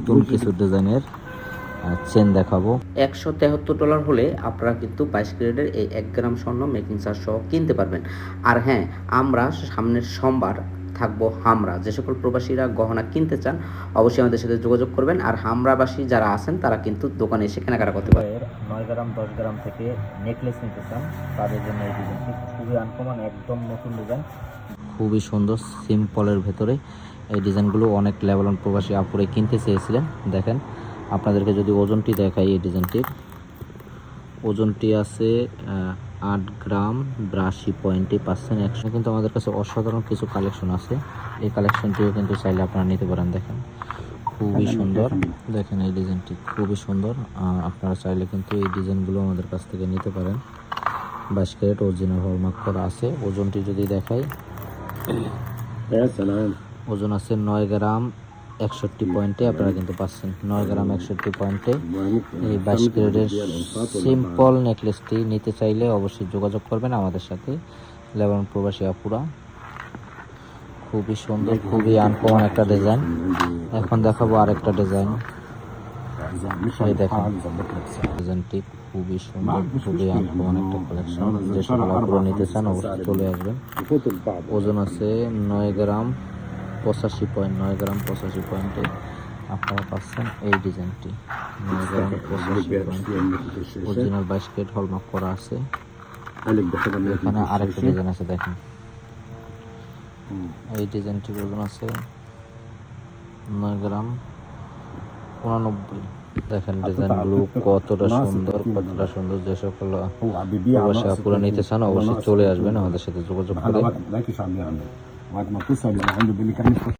নতুন কিছু ডিজাইনের চেন দেখাবো। $173 হলে আপনারা কিন্তু 22 ক্যারেটের এই 1 গ্রাম স্বর্ণ মেকিং চার্জ সহ কিনতে পারবেন। আর হ্যাঁ, আমরা সামনের সোমবার থাকবো হামরা। যে সকল প্রবাসীরা গহনা কিনতে চান অবশ্যই আমাদের সাথে যোগাযোগ করবেন। আর হামরাবাসী যারা আছেন তারা কিন্তু দোকানে এসে কেনাকাটা করতে পারেন। 9 গ্রাম 10 গ্রাম থেকে নেকলেস নিতে চান তাদের জন্য এই ডিজাইনটি খুবই আনকমন, একদম নতুন ডিজাইন, খুবই সুন্দর, সিম্পলের ভেতরে এই ডিজাইনগুলো অনেক লেভেল প্রবাসী আপুরে কিনতে চেয়েছিলেন। দেখেন আপনাদেরকে যদি ওজনটি দেখাই, এই ডিজাইনটির ওজনটি আছে 8 গ্রাম 82 পয়েন্টে পাচ্ছেন 100। কিন্তু আমাদের কাছে অসাধারণ কিছু কালেকশন আছে, এই কালেকশনটিও কিন্তু চাইলে আপনারা নিতে পারেন। দেখেন খুবই সুন্দর, দেখেন এই ডিজাইনটি খুবই সুন্দর। আপনারা চাইলে কিন্তু এই ডিজাইনগুলো আমাদের কাছ থেকে নিতে পারেন। 22 ক্যারেট অরিজিনাল হলমার্ক করা আছে। ওজনটি যদি দেখাই, ওজন আছে 9 গ্রাম 61 পয়েন্টে আপনারা কিন্তু পাচ্ছেন। 9 গ্রাম 61 পয়েন্টে এই 22 ক্যারেটের সিম্পল নেকলেসটি নিতে চাইলে অবশ্যই যোগাযোগ করবেন আমাদের সাথে। লেবানন প্রবাসী আপুরা, খুবই সুন্দর, খুবই আনকমন একটা ডিজাইন। এখন দেখাবো আরেকটা ডিজাইন। এই দেখেন ডিজাইনটি খুবই সুন্দর, খুবই আনকমন একটা কালেকশন। যে সকল আপুরা নিতে চান অবশ্যই চলে আসবেন। ওজন আছে 9 গ্রাম 85 পয়েন্ট, 9 গ্রাম 85 পয়েন্টে আপনারা পাচ্ছেন এই ডিজাইনটি। 9 গ্রাম 85 পয়েন্ট অরিজিনাল 22 ক্যারেট হলমার্ক করা আছে। এখানে আরেকটা ডিজাইন আছে, দেখেন এই ডিজাইনটির ওজন আছে 9 গ্রাম 89। দেখেন ডিজাইনগুলো কতটা সুন্দর, কতটা সুন্দর। যে সকল প্রবাসী আপুরা নিতে চান অবশ্যই চলে আসবেন আমাদের সাথে যোগাযোগ করে।